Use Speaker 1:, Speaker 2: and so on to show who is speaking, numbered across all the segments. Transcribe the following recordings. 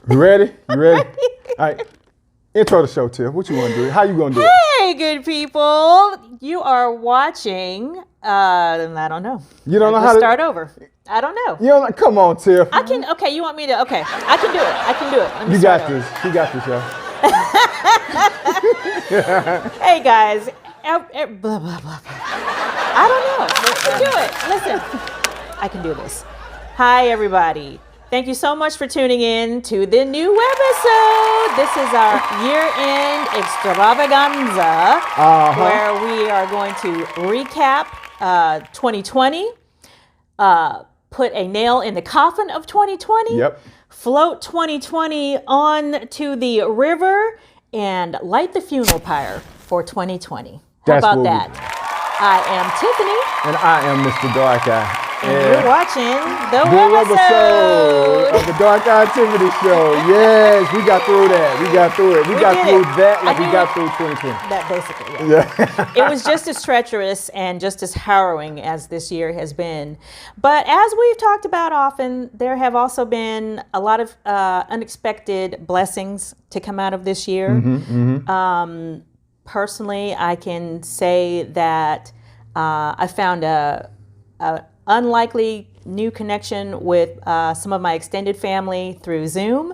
Speaker 1: You ready? You ready? All right. Intro the show, Tiff. What you want to do? How you going to do it?
Speaker 2: Hey, good people. You are watching, I don't know.
Speaker 1: You don't know how to
Speaker 2: start over. I don't know.
Speaker 1: You don't. Come on, Tiff.
Speaker 2: I can, okay, you want me to, okay. I can do it. I can do it. Let me
Speaker 1: You
Speaker 2: start
Speaker 1: got
Speaker 2: over.
Speaker 1: this. You got this, yo.
Speaker 2: Hey, guys. Blah, blah, blah, blah. I don't know. I can do it. Listen, I can do this. Hi, everybody. Thank you so much for tuning in to the new episode. This is our year-end extravaganza, where we are going to recap 2020, put a nail in the coffin of 2020,
Speaker 1: Yep.
Speaker 2: float 2020 on to the river, and light the funeral pyre for 2020. How
Speaker 1: That's
Speaker 2: about
Speaker 1: what we
Speaker 2: that? I am Tiffany.
Speaker 1: And I am Mr. Darkeye.
Speaker 2: And you're watching the
Speaker 1: New
Speaker 2: episode
Speaker 1: of the Darkeye Tiffany show. Yes, we got through that. We got through it. We got through that like we got through 2020.
Speaker 2: That basically,
Speaker 1: Yeah.
Speaker 2: It was just as treacherous and just as harrowing as this year has been. But as we've talked about often, there have also been a lot of unexpected blessings to come out of this year. Personally, I can say that I found a unlikely new connection with some of my extended family through Zoom.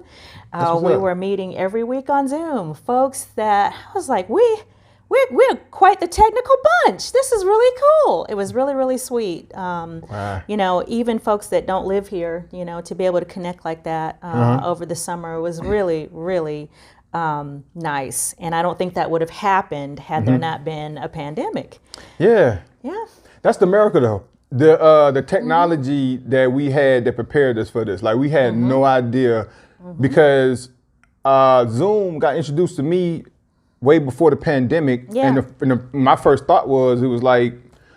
Speaker 2: We were meeting every week on Zoom. Folks that I was like, we're quite the technical bunch. This is really cool. It was really, really sweet.
Speaker 1: Wow.
Speaker 2: You know, even folks that don't live here, you know, to be able to connect like that over the summer was really, really nice. And I don't think that would have happened had there not been a pandemic.
Speaker 1: Yeah.
Speaker 2: Yeah.
Speaker 1: That's the miracle, though. The technology that we had that prepared us for this. Like, we had no idea because Zoom got introduced to me way before the pandemic.
Speaker 2: Yeah.
Speaker 1: And my first thought was, it was like,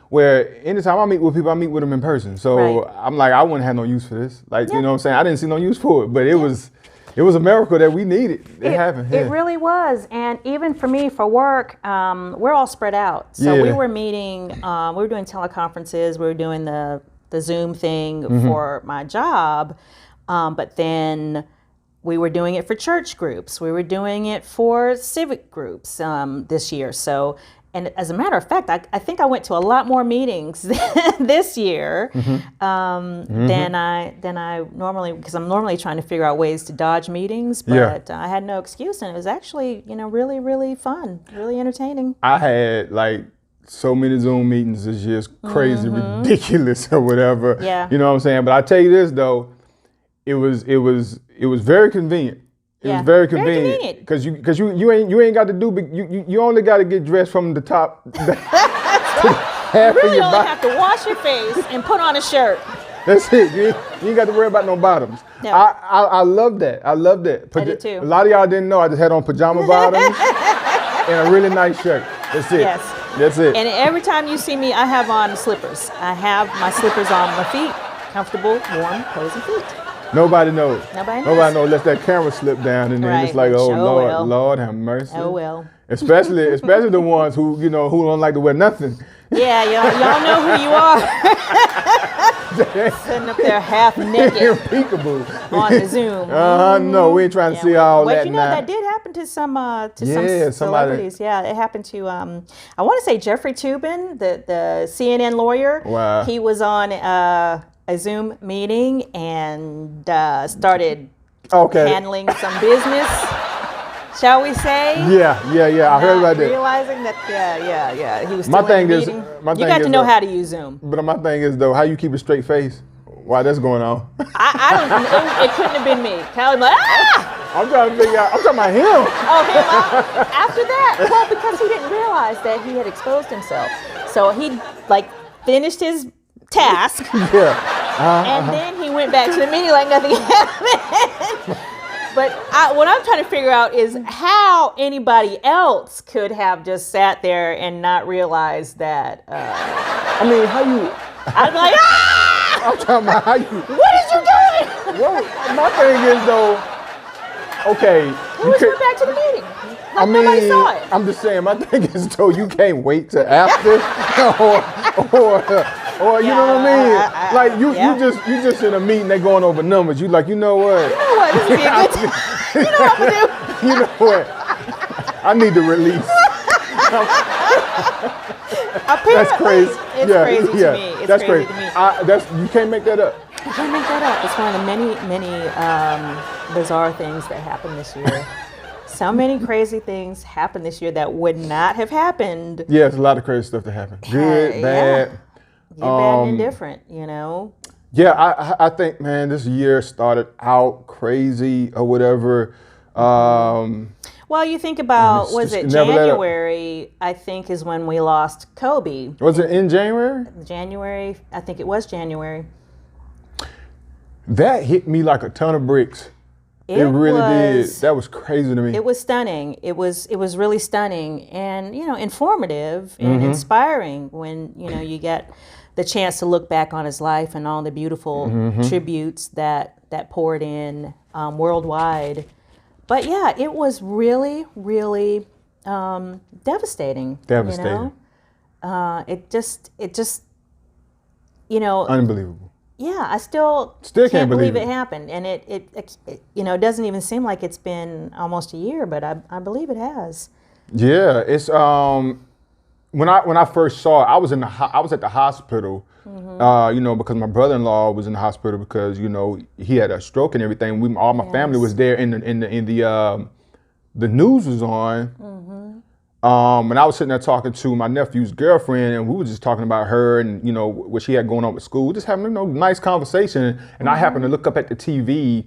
Speaker 1: where anytime I meet with people, I meet with them in person. So
Speaker 2: Right.
Speaker 1: I'm like, I wouldn't have no use for this. Like, you know what I'm saying? I didn't see no use for it, but it was a miracle that we needed. It happened.
Speaker 2: It really was. And even for me, for work, we're all spread out. So we were meeting, we were doing teleconferences, we were doing the Zoom thing for my job. But then we were doing it for church groups. We were doing it for civic groups this year. So, and as a matter of fact, I think I went to a lot more meetings this year than I normally, because I'm normally trying to figure out ways to dodge meetings, but I had no excuse, and it was actually, you know, really, really fun, really entertaining.
Speaker 1: I had like so many Zoom meetings this year. It's crazy, ridiculous or whatever.
Speaker 2: Yeah.
Speaker 1: You know what I'm saying? But I tell you this though, it was very convenient. It was very convenient because you ain't got to do, you only got to get dressed from the top to half
Speaker 2: You really
Speaker 1: of your
Speaker 2: only
Speaker 1: body.
Speaker 2: have to wash your face and put on a shirt.
Speaker 1: That's it. You ain't got to worry about no bottoms.
Speaker 2: No.
Speaker 1: I love that. I love that.
Speaker 2: I do too.
Speaker 1: A lot of y'all didn't know I just had on pajama bottoms and a really nice shirt. That's it.
Speaker 2: Yes.
Speaker 1: That's it.
Speaker 2: And every time you see me, I have on slippers. I have my slippers on my feet, comfortable, warm, cozy feet.
Speaker 1: Nobody knows.
Speaker 2: Nobody knows.
Speaker 1: Nobody knows unless that camera slip down and then
Speaker 2: Right.
Speaker 1: it's like, oh
Speaker 2: Sure
Speaker 1: Lord,
Speaker 2: will.
Speaker 1: Lord have mercy.
Speaker 2: Oh well.
Speaker 1: Especially the ones who don't like to wear nothing.
Speaker 2: Yeah, y'all know who you are. Sitting up there half naked
Speaker 1: Peekaboo.
Speaker 2: on the Zoom.
Speaker 1: No, we ain't trying to see all
Speaker 2: But
Speaker 1: that
Speaker 2: you know,
Speaker 1: now.
Speaker 2: that did happen to some
Speaker 1: somebody-
Speaker 2: celebrities. Yeah, it happened to I want to say Jeffrey Toobin, the CNN lawyer.
Speaker 1: Wow.
Speaker 2: He was on a Zoom meeting and started handling some business, shall we say?
Speaker 1: Yeah. I heard about that.
Speaker 2: Realizing that, he was
Speaker 1: My
Speaker 2: still
Speaker 1: thing
Speaker 2: in the
Speaker 1: is-
Speaker 2: meeting.
Speaker 1: my
Speaker 2: You
Speaker 1: thing
Speaker 2: got
Speaker 1: is
Speaker 2: to know
Speaker 1: that-
Speaker 2: how to use Zoom.
Speaker 1: But my thing is though, how you keep a straight face while that's going on?
Speaker 2: I don't. It couldn't have been me. Callie, like,
Speaker 1: I'm trying to figure out. I'm talking about him.
Speaker 2: Oh, him after that. Well, because he didn't realize that he had exposed himself, so he finished his task.
Speaker 1: Yeah.
Speaker 2: And then he went back to the meeting like nothing happened. But what I'm trying to figure out is how anybody else could have just sat there and not realized that.
Speaker 1: I mean, how you?
Speaker 2: I'd be like,
Speaker 1: I'm talking about how you.
Speaker 2: what is you doing?
Speaker 1: Well, my thing is though. Okay.
Speaker 2: He just went back to the meeting. Like nobody saw it.
Speaker 1: I'm just saying. My thing is though, you can't wait till after, Or you know what I mean? Like you just in a meeting, they going over numbers. You like, you know what?
Speaker 2: You know what? This would be a good time. You know what I'm gonna do?
Speaker 1: You know what? I need to release. That's crazy.
Speaker 2: It's crazy to me. It's
Speaker 1: that's
Speaker 2: crazy
Speaker 1: crazy.
Speaker 2: to me.
Speaker 1: You can't make that up.
Speaker 2: You can't make that up. It's one of the many bizarre things that happened this year. So many crazy things happened this year that would not have happened.
Speaker 1: Yeah, there's a lot of crazy stuff that happened. Good, bad.
Speaker 2: Good, bad, and indifferent, you know?
Speaker 1: Yeah, I think, man, this year started out crazy or whatever.
Speaker 2: Well, you think about, was it January, I think, is when we lost Kobe.
Speaker 1: Was it in January?
Speaker 2: January, I think it was January.
Speaker 1: That hit me like a ton of bricks. It really did. That was crazy to me.
Speaker 2: It was stunning. It was really stunning and, you know, informative and inspiring when, you know, you get the chance to look back on his life and all the beautiful tributes that poured in worldwide. But yeah, it was really, really devastating.
Speaker 1: Devastating.
Speaker 2: You know? It just, you know.
Speaker 1: Unbelievable.
Speaker 2: Yeah, I still can't believe it happened, and it you know, it doesn't even seem like it's been almost a year, but I believe it has.
Speaker 1: Yeah, it's when I first saw it, I was at the hospital, you know, because my brother-in-law was in the hospital because, you know, he had a stroke and everything. All my family was there, and the news was on. And I was sitting there talking to my nephew's girlfriend, and we were just talking about her and, you know, what she had going on with school. Just having, you know, nice conversation. And I happened to look up at the TV,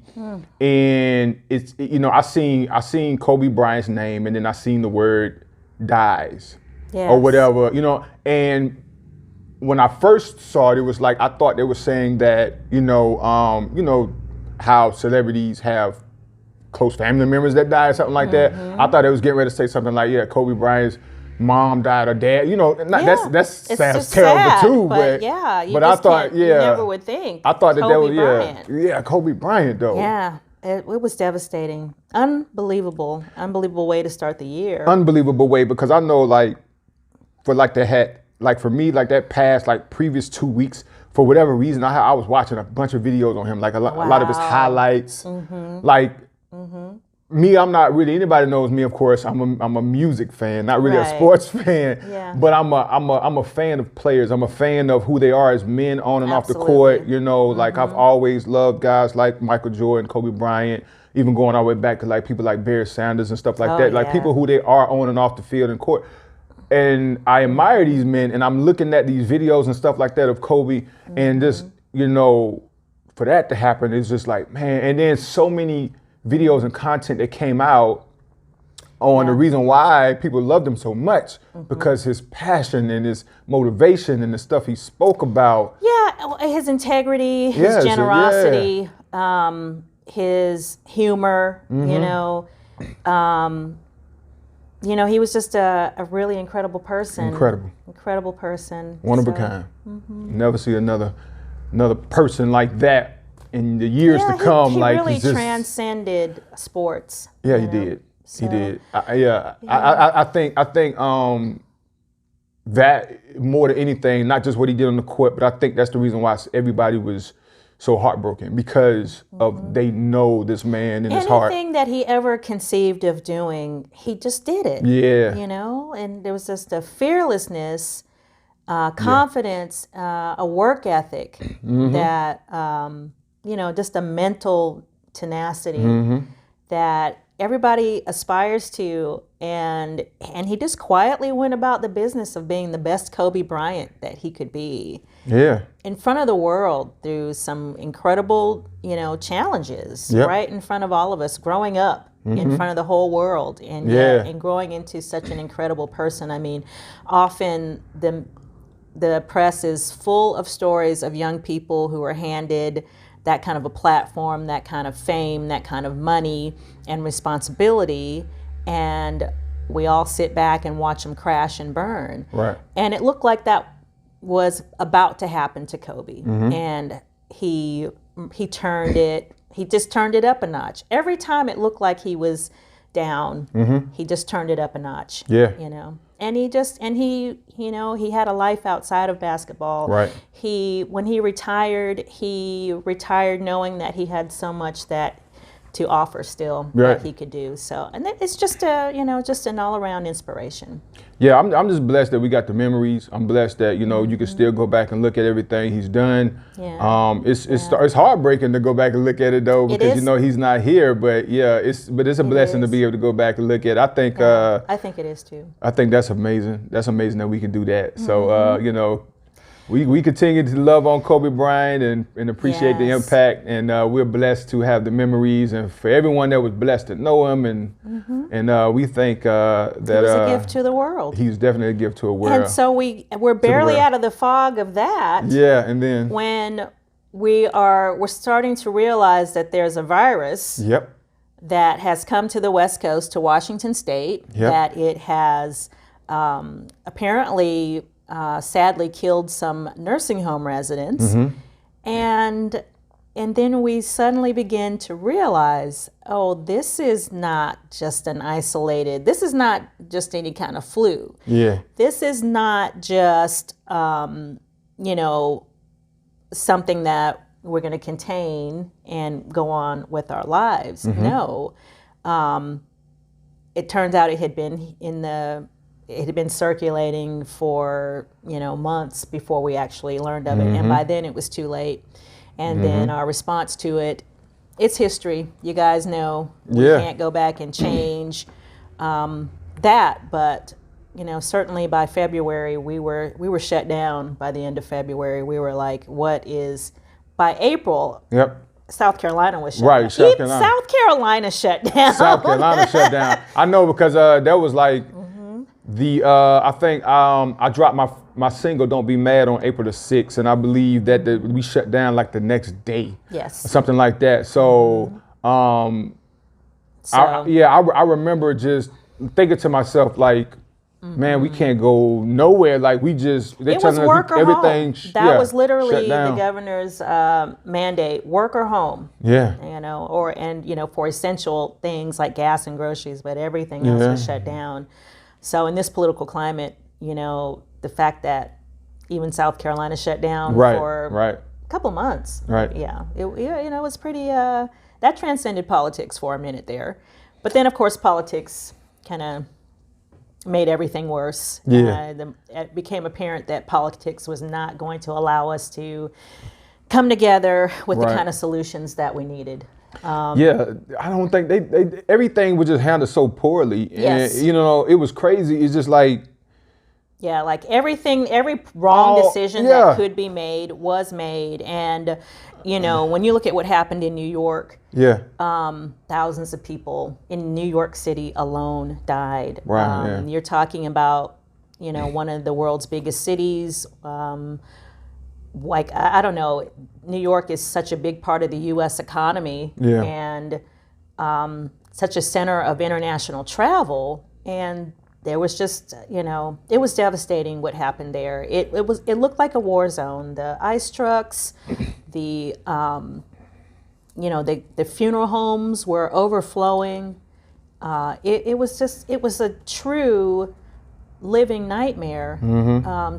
Speaker 1: and it's, you know, I seen Kobe Bryant's name, and then I seen the word dies or whatever, you know. And when I first saw it, it was like I thought they were saying that, you know how celebrities have close family members that died, something like that. I thought it was getting ready to say something like, yeah, Kobe Bryant's mom died or dad. You know, that sounds terrible too. But
Speaker 2: yeah,
Speaker 1: but I thought,
Speaker 2: you never would think.
Speaker 1: I thought that
Speaker 2: Kobe
Speaker 1: was
Speaker 2: Bryant.
Speaker 1: Kobe Bryant though.
Speaker 2: Yeah, it was devastating, unbelievable way to start the year.
Speaker 1: Unbelievable way, because I know for me, like that past previous 2 weeks, for whatever reason, I was watching a bunch of videos on him, like a lot of his highlights, Me, I'm not really. Anybody knows me, of course. I'm a music fan, not really a sports fan.
Speaker 2: Yeah.
Speaker 1: But I'm a fan of players. I'm a fan of who they are as men on and off the court. You know, like I've always loved guys like Michael Jordan, Kobe Bryant, even going all the way back to like people like Barry Sanders and stuff like that. Like people who they are on and off the field and court. And I admire these men, and I'm looking at these videos and stuff like that of Kobe, and just, you know, for that to happen, it's just like, man. And then so many videos and content that came out on the reason why people loved him so much, because his passion and his motivation and the stuff he spoke about. Yeah,
Speaker 2: his integrity, his generosity, his humor, you know, he was just a really incredible person. Incredible person.
Speaker 1: One of a kind. Never see another person like that in the years to come.
Speaker 2: He really transcended sports.
Speaker 1: Yeah, he did. So, he did. I think that more than anything, not just what he did on the court, but I think that's the reason why everybody was so heartbroken, because of they know this man in his heart.
Speaker 2: Anything that he ever conceived of doing, he just did it.
Speaker 1: Yeah.
Speaker 2: You know, and there was just a fearlessness, confidence, a work ethic that, you know, just a mental tenacity that everybody aspires to, and he just quietly went about the business of being the best Kobe Bryant that he could be.
Speaker 1: Yeah.
Speaker 2: In front of the world through some incredible, you know, challenges, right in front of all of us, growing up in front of the whole world, and and growing into such an incredible person. I mean, often the press is full of stories of young people who are handed that kind of a platform, that kind of fame, that kind of money and responsibility, and we all sit back and watch them crash and burn.
Speaker 1: Right.
Speaker 2: And it looked like that was about to happen to Kobe, and he turned it. He just turned it up a notch. Every time it looked like he was down, he just turned it up a notch.
Speaker 1: Yeah.
Speaker 2: You know. And he had a life outside of basketball.
Speaker 1: Right.
Speaker 2: When he retired knowing that he had so much to offer still that he could do. So, and it's just an all around inspiration.
Speaker 1: Yeah, I'm just blessed that we got the memories. I'm blessed that you can still go back and look at everything he's done.
Speaker 2: Yeah.
Speaker 1: It's heartbreaking to go back and look at it though, because he's not here. But yeah, it's a blessing to be able to go back and look at it.
Speaker 2: I think it is too.
Speaker 1: I think that's amazing. That's amazing that we can do that. So we continue to love on Kobe Bryant and appreciate the impact, and we're blessed to have the memories, and for everyone that was blessed to know him, and we think that
Speaker 2: he was a gift to the world.
Speaker 1: He's definitely a gift to a world.
Speaker 2: And so we're barely out of the fog of that.
Speaker 1: Yeah, and then
Speaker 2: when we're starting to realize that there's a virus.
Speaker 1: Yep.
Speaker 2: That has come to the West Coast, to Washington State.
Speaker 1: Yep.
Speaker 2: That it has apparently. Sadly killed some nursing home residents, and then we suddenly begin to realize, this is not just this is not just any kind of flu.
Speaker 1: Yeah.
Speaker 2: This is not just something that we're going to contain and go on with our lives. No, it turns out it had been circulating for months before we actually learned of it, and by then it was too late. And then our response to it's history. You guys know we can't go back and change that, but certainly by February we were shut down. By the end of February, we were like, by April.
Speaker 1: Yep.
Speaker 2: South Carolina was shut
Speaker 1: down.
Speaker 2: Right, South Carolina shut down.
Speaker 1: South Carolina shut down. I know, because that was like. I think I dropped my single "Don't Be Mad" on April the 6th, and I believe that we shut down like the next day.
Speaker 2: Yes.
Speaker 1: Or something like that. So, I remember just thinking to myself, like, man, we can't go nowhere. Like, they're telling us everything.
Speaker 2: That was literally the governor's mandate: work or home.
Speaker 1: Yeah.
Speaker 2: For essential things like gas and groceries, but everything else was shut down. So in this political climate, the fact that even South Carolina shut down for a couple months.
Speaker 1: Right.
Speaker 2: Yeah. It was pretty, that transcended politics for a minute there. But then, of course, politics kind of made everything worse.
Speaker 1: Yeah.
Speaker 2: It became apparent that politics was not going to allow us to come together with the kind of solutions that we needed.
Speaker 1: I don't think they everything was just handled so poorly.
Speaker 2: Yes.
Speaker 1: And, it was crazy. It's just like.
Speaker 2: Yeah, like every wrong decision that could be made was made. And, when you look at what happened in New York, thousands of people in New York City alone died.
Speaker 1: Right,
Speaker 2: You're talking about, one of the world's biggest cities. Like, I don't know, New York is such a big part of the U.S. economy and such a center of international travel. And there was just, it was devastating what happened there. It looked like a war zone. The ice trucks, the funeral homes were overflowing. It was a true living nightmare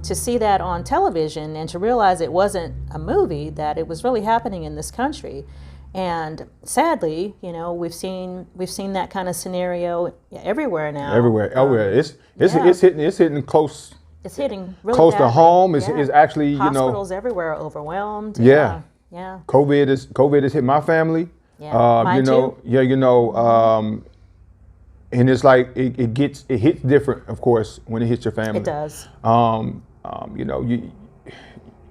Speaker 2: to see that on television and to realize it wasn't a movie, that it was really happening in this country. And sadly, we've seen that kind of scenario everywhere now.
Speaker 1: Everywhere. It's hitting close.
Speaker 2: It's hitting really
Speaker 1: close
Speaker 2: badly.
Speaker 1: to home. It's actually
Speaker 2: hospitals everywhere are overwhelmed.
Speaker 1: Yeah.
Speaker 2: Yeah.
Speaker 1: COVID has hit my family.
Speaker 2: Yeah. Mine too.
Speaker 1: And it's like it hits different, of course, when it hits your family.
Speaker 2: It does.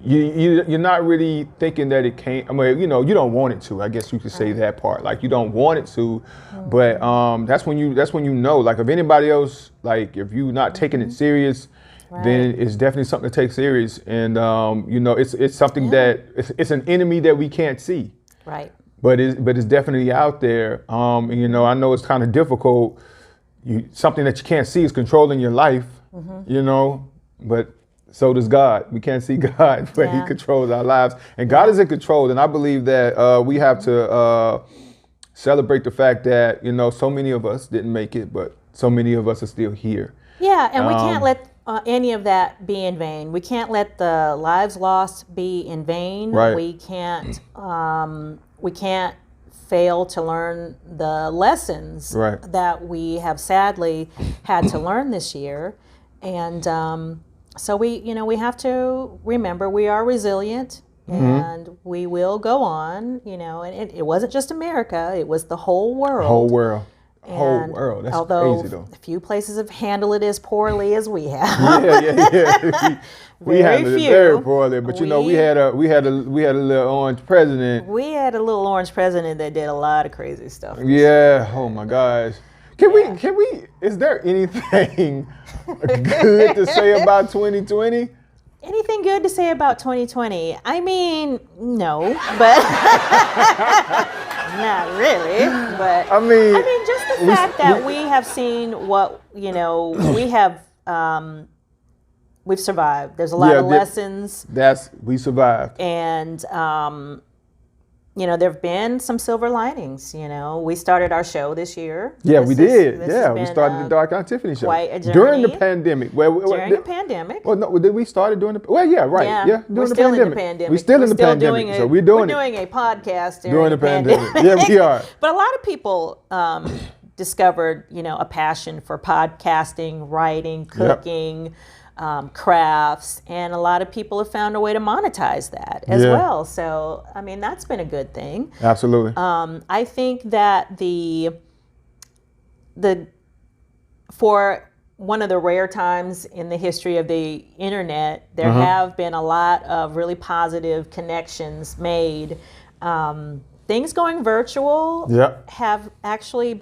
Speaker 1: You're not really thinking that it can't. I mean, you don't want it to. I guess you could say that part. Like, you don't want it to, but that's when you know. Like, if anybody else, like, if you're not taking it serious, then it's definitely something to take serious. And it's something that it's an enemy that we can't see.
Speaker 2: Right.
Speaker 1: But it's definitely out there. I know it's kind of difficult. Something that you can't see is controlling your life. But so does God. We can't see God, but He controls our lives. And God is in control. And I believe that we have to celebrate the fact that, so many of us didn't make it, but so many of us are still here.
Speaker 2: Yeah, and we can't let any of that be in vain. We can't let the lives lost be in vain.
Speaker 1: Right.
Speaker 2: We can't fail to learn the lessons that we have sadly had to learn this year. And so we have to remember we are resilient. And we will go on, and it wasn't just America, it was the whole world.
Speaker 1: Whole world. That's
Speaker 2: although
Speaker 1: crazy though.
Speaker 2: A few places have handled it as poorly as we have.
Speaker 1: Yeah. We handled it very poorly, but we had a little orange president.
Speaker 2: We had a little orange president that did a lot of crazy stuff.
Speaker 1: Yeah. Oh my gosh. Can we? Is there anything good to say about 2020?
Speaker 2: Anything good to say about 2020? I mean, no, but not really. But I mean, just the fact that we have seen what we've survived. There's a lot of lessons.
Speaker 1: We survived,
Speaker 2: and there have been some silver linings. We started our show this year.
Speaker 1: Yeah, we did. We started the Darkeye Tiffany show
Speaker 2: quite a journey.
Speaker 1: During the pandemic.
Speaker 2: During the pandemic.
Speaker 1: Well, no, did we start it during the? Well, yeah, right. Yeah,
Speaker 2: we're still in the pandemic.
Speaker 1: We're still in the pandemic. So we're doing
Speaker 2: a podcast
Speaker 1: during the pandemic. Yeah, we are.
Speaker 2: But a lot of people discovered, a passion for podcasting, writing, cooking. Crafts, and a lot of people have found a way to monetize that as well. So, I mean, that's been a good thing.
Speaker 1: Absolutely.
Speaker 2: I think that for one of the rare times in the history of the internet, there have been a lot of really positive connections made. Things going virtual have actually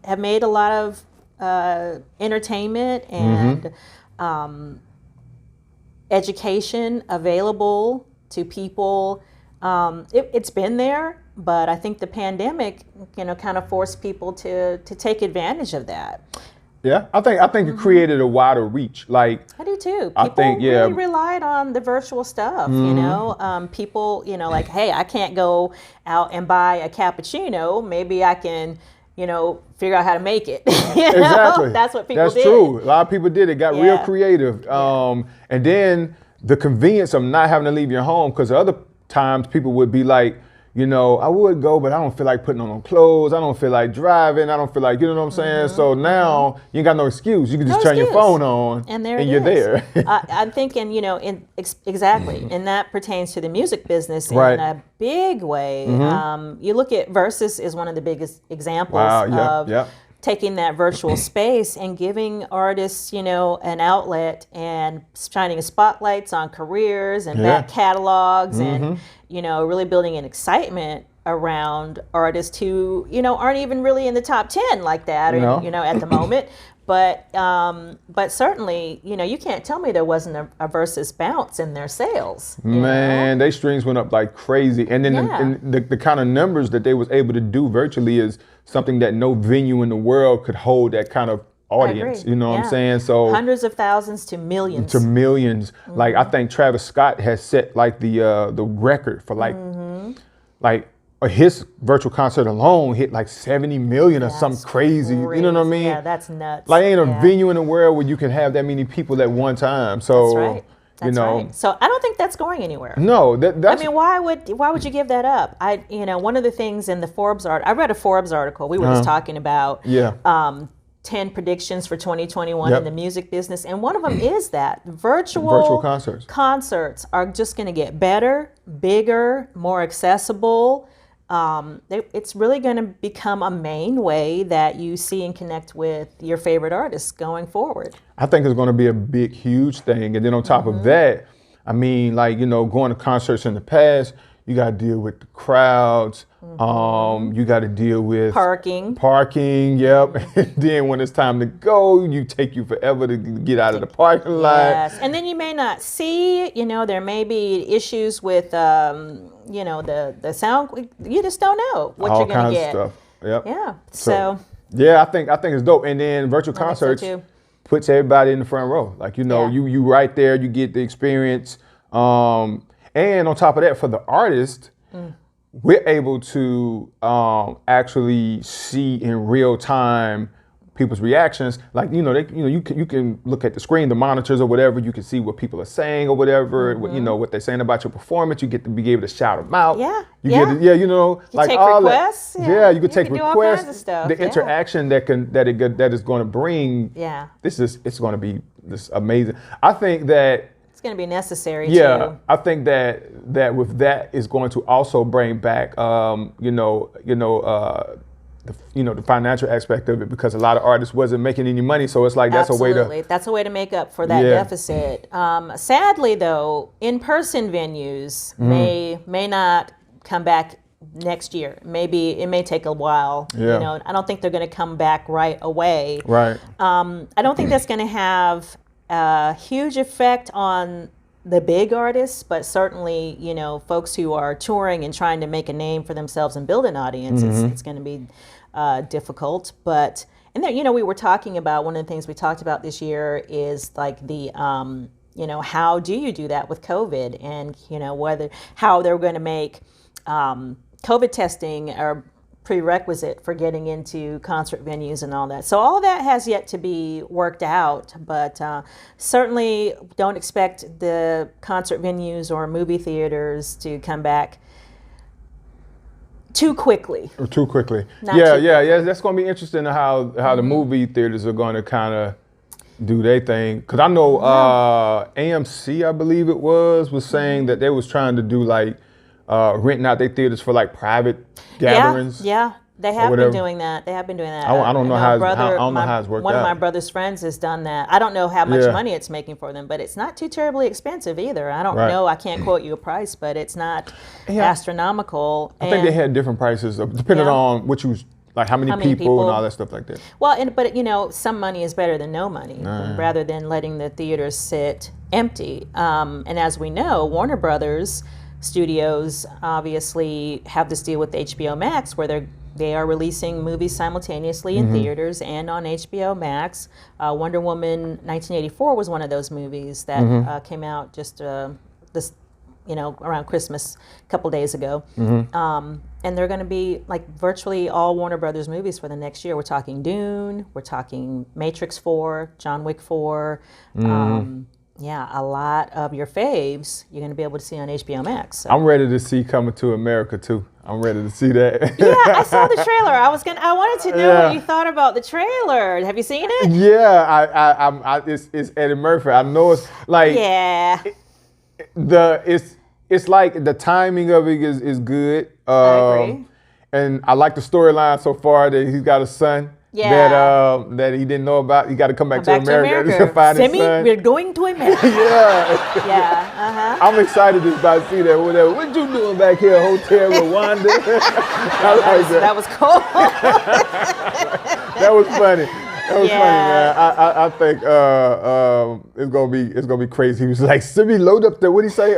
Speaker 2: have made a lot of entertainment and education available to people. It's been there, but I think the pandemic, kind of forced people to take advantage of that.
Speaker 1: Yeah, I think it created a wider reach. Like
Speaker 2: I do too. People really relied on the virtual stuff. People, like, hey, I can't go out and buy a cappuccino. Maybe I can. Figure out how to make it.
Speaker 1: Exactly.
Speaker 2: That's what people did.
Speaker 1: That's true. A lot of people did. It got real creative. And then the convenience of not having to leave your home, because other times people would be like, I would go, but I don't feel like putting on no clothes. I don't feel like driving. I don't feel like, you know what I'm saying? So now you ain't got no excuse. You can just turn your phone on and you're there.
Speaker 2: I'm thinking, exactly. And that pertains to the music business in a big way. You look at Versus is one of the biggest examples of taking that virtual space and giving artists, an outlet and shining spotlights on careers and back catalogs and, really building an excitement around artists who, aren't even really in the top 10 like that, or, at the moment. But certainly, you can't tell me there wasn't a Versus bounce in their sales.
Speaker 1: Man, they streams went up like crazy. And then the kind of numbers that they was able to do virtually is something that no venue in the world could hold that kind of audience. You know what I'm saying? So
Speaker 2: hundreds of thousands to millions.
Speaker 1: Like I think Travis Scott has set like the record for like his virtual concert alone hit like 70 million or something crazy. You know what I mean?
Speaker 2: Yeah, that's nuts.
Speaker 1: Like ain't a venue in the world where you can have that many people at one time. So
Speaker 2: that's right. That's right. So I don't think that's going anywhere.
Speaker 1: No, that's.
Speaker 2: I mean, why would you give that up? One of the things in the Forbes I read a Forbes article. We were just talking about 10 predictions for 2021 in the music business, and one of them is that virtual concerts are just going to get better, bigger, more accessible. It's really going to become a main way that you see and connect with your favorite artists going forward.
Speaker 1: I think it's going to be a big, huge thing. And then on top of that, I mean, like, going to concerts in the past, you got to deal with the crowds. You got to deal with
Speaker 2: parking.
Speaker 1: Yep. And then when it's time to go, take you forever to get out of the parking lot.
Speaker 2: Yes. And then you may not see, there may be issues with, the sound. You just don't know what you're going to get.
Speaker 1: All kinds of stuff. Yep.
Speaker 2: Yeah. So.
Speaker 1: Yeah, I think it's dope. And then virtual concerts puts everybody in the front row. Like, you right there, you get the experience. And on top of that, for the artist, we're able to actually see in real time people's reactions. Like, you can look at the screen, the monitors or whatever. You can see what people are saying or whatever. What they're saying about your performance. You get to be able to shout them out.
Speaker 2: Yeah.
Speaker 1: You like
Speaker 2: take
Speaker 1: all
Speaker 2: requests.
Speaker 1: that. Yeah, you can take
Speaker 2: do
Speaker 1: requests.
Speaker 2: all kinds of stuff.
Speaker 1: The interaction that is going to bring.
Speaker 2: Yeah.
Speaker 1: It's going to be this amazing. I think that
Speaker 2: it's going to be necessary.
Speaker 1: Yeah,
Speaker 2: too.
Speaker 1: I think that with that is going to also bring back the financial aspect of it, because a lot of artists wasn't making any money, so it's like that's a way
Speaker 2: to make up for that deficit. Sadly, though, in-person venues may not come back next year. Maybe it may take a while.
Speaker 1: Yeah.
Speaker 2: I don't think they're going to come back right away.
Speaker 1: Right.
Speaker 2: I don't think that's going to have a huge effect on the big artists, but certainly, folks who are touring and trying to make a name for themselves and build an audience, it's going to be difficult. But, and then, we were talking about, one of the things we talked about this year is like the, how do you do that with COVID, and, how they're going to make COVID testing or prerequisite for getting into concert venues and all that. So all that has yet to be worked out, but certainly don't expect the concert venues or movie theaters to come back too quickly.
Speaker 1: Not too quickly. That's going to be interesting how the movie theaters are going to kind of do their thing. Because I know AMC, I believe it was saying that they was trying to do like renting out their theaters for like private gatherings.
Speaker 2: Yeah, they have been doing that.
Speaker 1: I don't know how it's worked out.
Speaker 2: One of my brother's friends has done that. I don't know how much money it's making for them, but it's not too terribly expensive either. I don't know. I can't quote you a price, but it's not astronomical.
Speaker 1: I think they had different prices depending on what you like, how many people and all that stuff like that.
Speaker 2: Well, but some money is better than no money, rather than letting the theaters sit empty. And as we know, Warner Brothers Studios obviously have this deal with HBO Max where they are releasing movies simultaneously in theaters and on HBO Max. Wonder Woman 1984 was one of those movies that came out just around Christmas a couple days ago. And they're going to be like virtually all Warner Brothers movies for the next year. We're talking Dune, we're talking Matrix 4, John Wick 4. A lot of your faves you're going to be able to see on HBO Max. So.
Speaker 1: I'm ready to see Coming to America too. I'm ready to see that.
Speaker 2: Yeah, I saw the trailer. I wanted to know what you thought about the trailer. Have you seen it?
Speaker 1: Yeah, it's Eddie Murphy. I know it's like it's like the timing of it is good.
Speaker 2: I agree.
Speaker 1: And I like the storyline so far that he's got a son. That he didn't know about. He got to come back to America to find his son.
Speaker 2: We're going to America.
Speaker 1: I'm excited about to see that. Whatever. What you doing back here, Hotel Rwanda? I like that.
Speaker 2: That was cool.
Speaker 1: That was funny. That was funny, man. I think it's gonna be crazy. He was like, "Simi, load up the what did he say?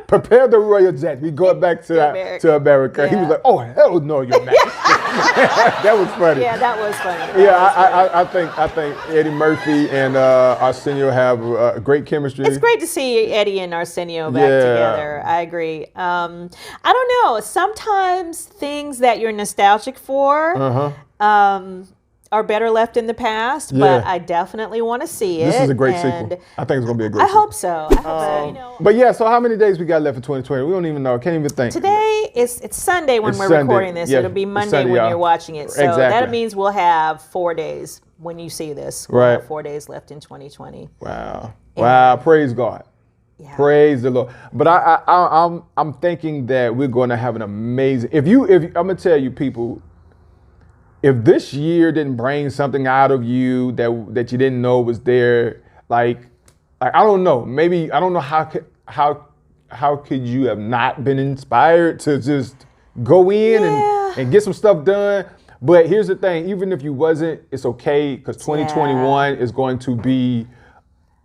Speaker 1: Prepare the Royal Jet. We going back to America."
Speaker 2: Yeah.
Speaker 1: He was like, "Oh hell no, Your Majesty." That was funny.
Speaker 2: Yeah, that was funny.
Speaker 1: I think Eddie Murphy and Arsenio have great chemistry.
Speaker 2: It's great to see Eddie and Arsenio back together. I agree. I don't know. Sometimes things that you're nostalgic for. Are better left in the past, but I definitely want to see it.
Speaker 1: This is a great sequel. I think it's going to be a great sequel.
Speaker 2: I hope so.
Speaker 1: But so how many days we got left for 2020? We don't even know. Can't even think.
Speaker 2: Today, it's Sunday when we're recording this. It'll be Monday when you're watching it. So that means we'll have 4 days when you see this. We'll have 4 days left in 2020.
Speaker 1: Wow. Wow. Praise God. Yeah. Praise the Lord. But I'm thinking that we're going to have an amazing, if I'm going to tell you people, if this year didn't bring something out of you that you didn't know was there, like I don't know, maybe I don't know how could you have not been inspired to just go in and get some stuff done? But here's the thing, even if you wasn't, it's okay, because 2021 is going to be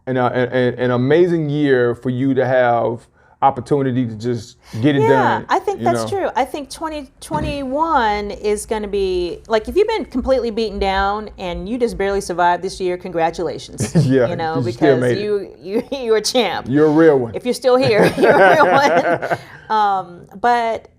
Speaker 1: an amazing year for you to have opportunity to just get it done.
Speaker 2: Yeah, I think that's true. I think 2021 is going to be, like, if you've been completely beaten down and you just barely survived this year, congratulations. Because you're a champ.
Speaker 1: You're a real one.
Speaker 2: If you're still here, you're a real one. But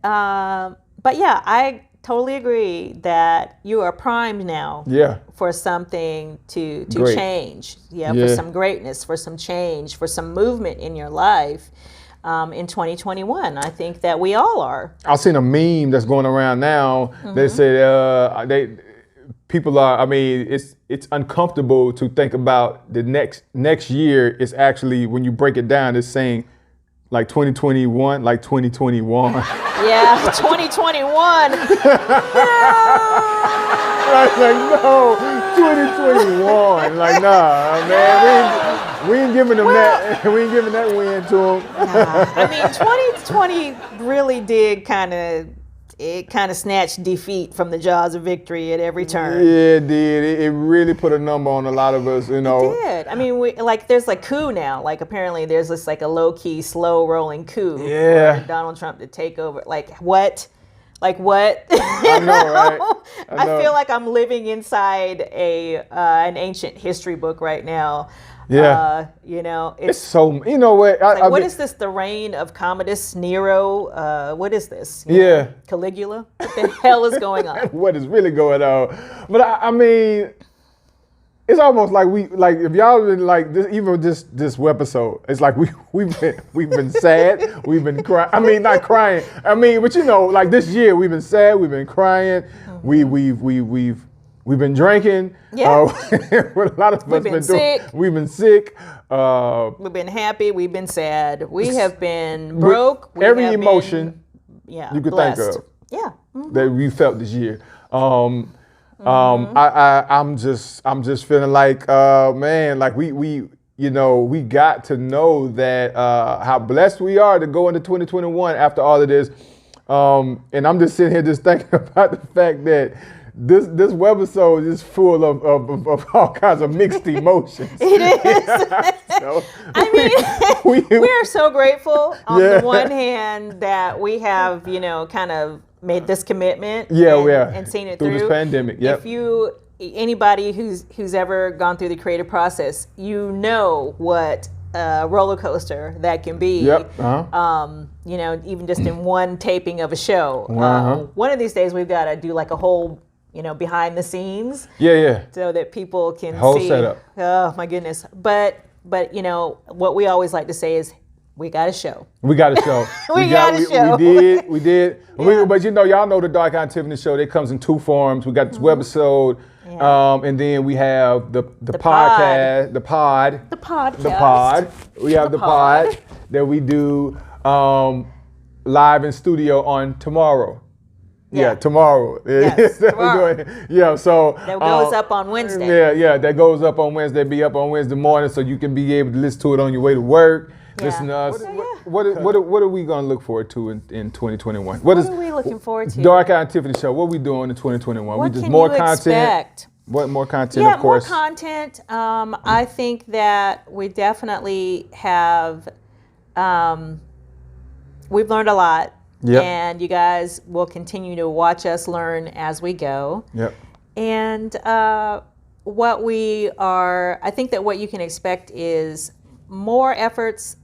Speaker 2: yeah, totally agree that you are primed now.
Speaker 1: Yeah.
Speaker 2: For something to
Speaker 1: Great.
Speaker 2: change. Yeah. For some greatness, for some change, for some movement in your life. In 2021, I think that we all are.
Speaker 1: I've seen a meme that's going around now. They say people are. I mean, it's uncomfortable to think about the next year. Is actually, when you break it down, it's saying like 2021, like 2021.
Speaker 2: Yeah, 2021. No.
Speaker 1: Like no, 2021. Like nah, man, we ain't giving them that. We ain't giving that win to them.
Speaker 2: Nah. I mean, 2020 really did kind of snatched defeat from the jaws of victory at every turn.
Speaker 1: Yeah, it did. It really put a number on a lot of us, you know.
Speaker 2: It did. I mean, there's like coup now. Like apparently there's this like a low-key, slow-rolling coup for Donald Trump to take over. Like what? Like what?
Speaker 1: I know, right?
Speaker 2: I feel like I'm living inside an ancient history book right now.
Speaker 1: Yeah.
Speaker 2: It's
Speaker 1: so, you know what?
Speaker 2: What is this? The reign of Commodus Nero? What is this? Caligula? What the hell is going on?
Speaker 1: What is really going on? But I mean, it's almost like if y'all been like this, even this episode, it's like we've been sad, we've been crying. I mean, not crying. I mean, but like this year we've been sad, we've been crying, we've been drinking.
Speaker 2: Yeah.
Speaker 1: What a lot of us been
Speaker 2: sick.
Speaker 1: doing. We've been sick.
Speaker 2: We've been happy. We've been sad. We have been broke.
Speaker 1: Every emotion you could
Speaker 2: blessed.
Speaker 1: think of.
Speaker 2: Yeah.
Speaker 1: That we felt this year. I'm just feeling like, man, like we got to know that how blessed we are to go into 2021 after all of this. And I'm just sitting here just thinking about the fact that this webisode is full of all kinds of mixed emotions.
Speaker 2: It is. So, I mean, we are so grateful on the one hand that we have, kind of made this commitment.
Speaker 1: Yeah, we are.
Speaker 2: And seen it
Speaker 1: through this pandemic. Yep.
Speaker 2: If anybody who's ever gone through the creative process, what a roller coaster that can be.
Speaker 1: Yep. Uh-huh.
Speaker 2: Even just in one taping of a show. One of these days we've got to do like a whole behind the scenes.
Speaker 1: Yeah.
Speaker 2: So that people can
Speaker 1: whole
Speaker 2: see.
Speaker 1: Setup.
Speaker 2: Oh my goodness. But what we always like to say is we got a show.
Speaker 1: We got a show.
Speaker 2: We got a show.
Speaker 1: We did. Yeah. But y'all know the Darkeye and Tiffany show. It comes in two forms. We got this webisode, and then we have the podcast, the pod. We have the pod that we do live in studio on tomorrow. Yeah, tomorrow.
Speaker 2: Yes, tomorrow.
Speaker 1: So
Speaker 2: that goes up on Wednesday.
Speaker 1: That goes up on Wednesday. Be up on Wednesday morning, so you can be able to listen to it on your way to work.
Speaker 2: Yeah.
Speaker 1: Listen to us. What are we gonna look forward to in 2021? What
Speaker 2: are we looking forward to?
Speaker 1: Darkeye and Tiffany show. What are we doing in 2021?
Speaker 2: What
Speaker 1: we just
Speaker 2: can
Speaker 1: more
Speaker 2: you
Speaker 1: content.
Speaker 2: Expect?
Speaker 1: What more content? Of course.
Speaker 2: More content. I think that we definitely have. We've learned a lot.
Speaker 1: Yep.
Speaker 2: And you guys will continue to watch us learn as we go.
Speaker 1: Yep.
Speaker 2: And I think that what you can expect is more efforts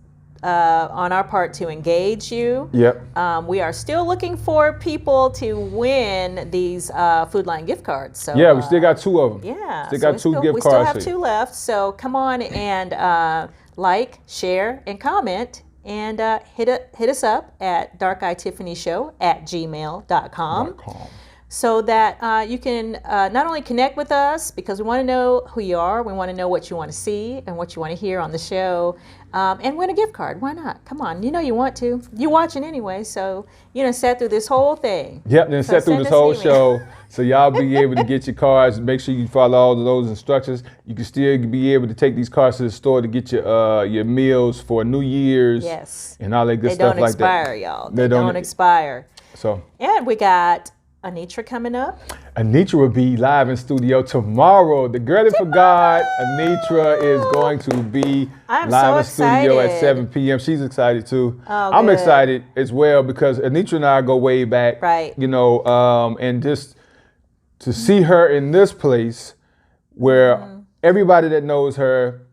Speaker 2: on our part to engage you.
Speaker 1: Yep.
Speaker 2: We are still looking for people to win these Food Line gift cards. So
Speaker 1: we still got two of them.
Speaker 2: Yeah.
Speaker 1: Still got two gift cards.
Speaker 2: We still have two left. So come on and like, share, and comment. And hit us up at darkeyetiffanyshow@gmail.com so that you can not only connect with us, because we want to know who you are, we want to know what you want to see and what you want to hear on the show, and win a gift card. Why not? Come on, you want to. You're watching anyway, so sat through this whole thing.
Speaker 1: Yep, then sat through this whole show, so y'all be able to get your cards. Make sure you follow all of those instructions. You can still be able to take these cards to the store to get your meals for New Year's.
Speaker 2: Yes.
Speaker 1: And all that good stuff like that.
Speaker 2: They don't expire, y'all. They don't expire.
Speaker 1: So.
Speaker 2: And we got Anitra coming up.
Speaker 1: Anitra will be live in studio tomorrow. The Girl That Forgot, Anitra is going to be live in studio at 7 p.m. She's excited too.
Speaker 2: Oh,
Speaker 1: I'm
Speaker 2: good.
Speaker 1: excited as well because Anitra and I go way back.
Speaker 2: Right.
Speaker 1: And just to see her in this place where everybody that knows her,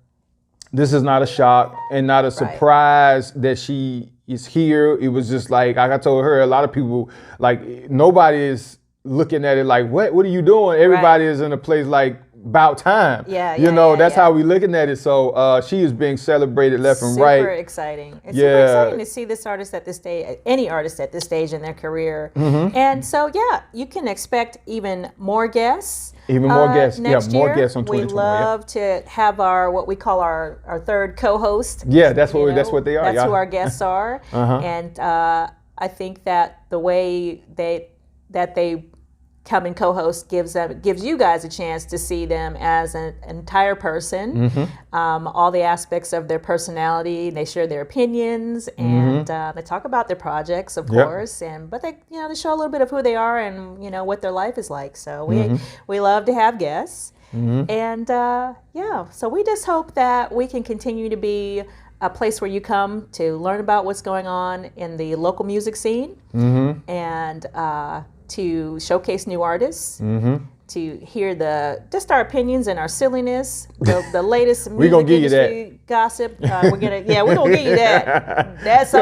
Speaker 1: this is not a shock and not a surprise that she is here. It was just like I told her, a lot of people, like nobody is looking at it like, what are you doing? Everybody is in a place like about time. That's how we looking at it. So she is being celebrated left and right.
Speaker 2: Super exciting. It's super exciting to see this artist at this stage, any artist at this stage in their career. And so, you can expect even more guests.
Speaker 1: Even more guests.
Speaker 2: Next
Speaker 1: more
Speaker 2: year.
Speaker 1: guests on 2021.
Speaker 2: We love to have what we call our third co-host.
Speaker 1: Yeah, that's what they are.
Speaker 2: That's who our guests are. And I think that the way they come and co-host gives you guys a chance to see them as an entire person, all the aspects of their personality. They share their opinions and they talk about their projects, of course, but they show a little bit of who they are and what their life is like. So we love to have guests, and so we just hope that we can continue to be a place where you come to learn about what's going on in the local music scene, and to showcase new artists, to hear our opinions and our silliness, the latest music industry gossip. We're gonna give you that. That's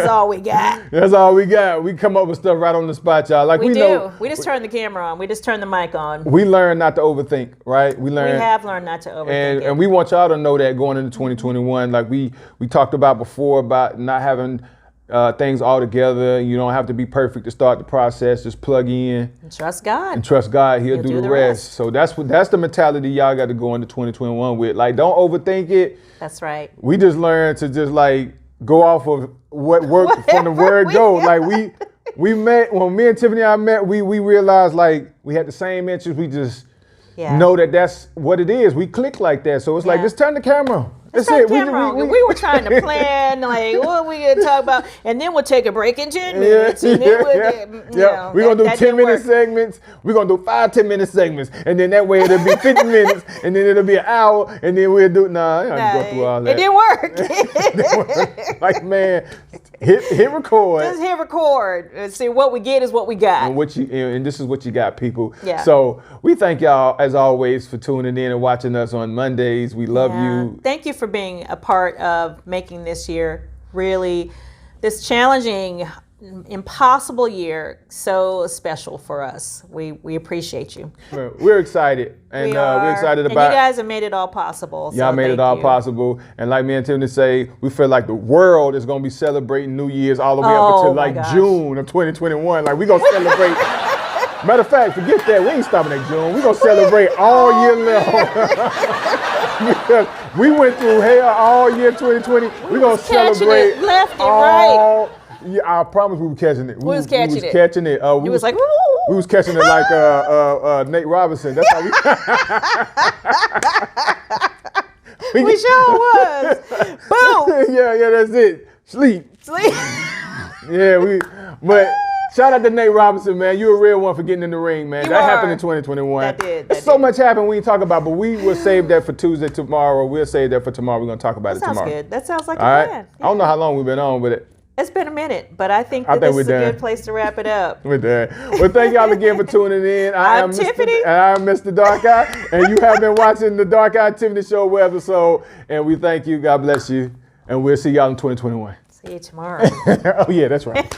Speaker 2: all we got.
Speaker 1: That's all we got. We come up with stuff right on the spot, y'all. Like we
Speaker 2: do.
Speaker 1: know,
Speaker 2: we just turn the camera on. We just turn the mic on.
Speaker 1: We learn not to overthink, right? We
Speaker 2: have learned not to overthink
Speaker 1: and we want y'all to know that going into 2021, like we talked about before about not having things all together. You don't have to be perfect to start the process. Just plug in.
Speaker 2: And trust God.
Speaker 1: And trust God. He'll do the rest. So that's the mentality y'all got to go into 2021 with. Like, don't overthink it.
Speaker 2: That's right.
Speaker 1: We just learned to just like go off of what worked from the word go. Like we met, when me and Tiffany and I met, we realized like we had the same interests. We just know that's what it is. We click like that. So it's like, just turn the camera on. That's it.
Speaker 2: We were trying to plan, like, what we going to talk about, and then we'll take a break in 10 minutes. And then
Speaker 1: we're going to do 10-minute segments. We're going to do 5 10-minute segments. And then that way it'll be 50 minutes, and then it'll be an hour, and then we'll do, I don't have to go through all that.
Speaker 2: It didn't work.
Speaker 1: Like, man, hit record.
Speaker 2: Just hit record. And see, what we get is what we got.
Speaker 1: And this is what you got, people.
Speaker 2: Yeah.
Speaker 1: So we thank y'all, as always, for tuning in and watching us on Mondays. We love you.
Speaker 2: Thank you for being a part of making this year really, this challenging, impossible year, so special for us. We appreciate you.
Speaker 1: We're excited. And we're excited about.
Speaker 2: And you guys have made it all possible.
Speaker 1: Y'all made it all possible. And like me and Tiffany say, we feel like the world is going to be celebrating New Year's all the way up until June of 2021. Like, we're going to celebrate. Matter of fact, forget that. We ain't stopping at June. We're going to celebrate all year long. Because we went through hell all year 2020. We're going to celebrate
Speaker 2: it left and right.
Speaker 1: Yeah, I promise we were catching it.
Speaker 2: We was catching it.
Speaker 1: We was like, we was catching it like Nate Robinson. That's how we.
Speaker 2: We sure was. Boom.
Speaker 1: Yeah, that's it. Sleep. But shout out to Nate Robinson, man. You a real one for getting in the ring, man. That happened in 2021.
Speaker 2: That did.
Speaker 1: There's so much happened we ain't talk about, but we will save that for Tuesday tomorrow. We'll save that for tomorrow. We're going to talk about it tomorrow.
Speaker 2: That sounds good. That sounds like a plan.
Speaker 1: Yeah. I don't know how long we've been on, but
Speaker 2: it's been a minute, but I think this is a good place to wrap it up.
Speaker 1: We're done. Well, thank y'all again for tuning in.
Speaker 2: I'm Tiffany.
Speaker 1: And I'm Mr. Darkeye. And you have been watching the Darkeye Tiffany Show episode. And we thank you. God bless you. And we'll see y'all in 2021.
Speaker 2: See you tomorrow.
Speaker 1: Oh, yeah, that's right.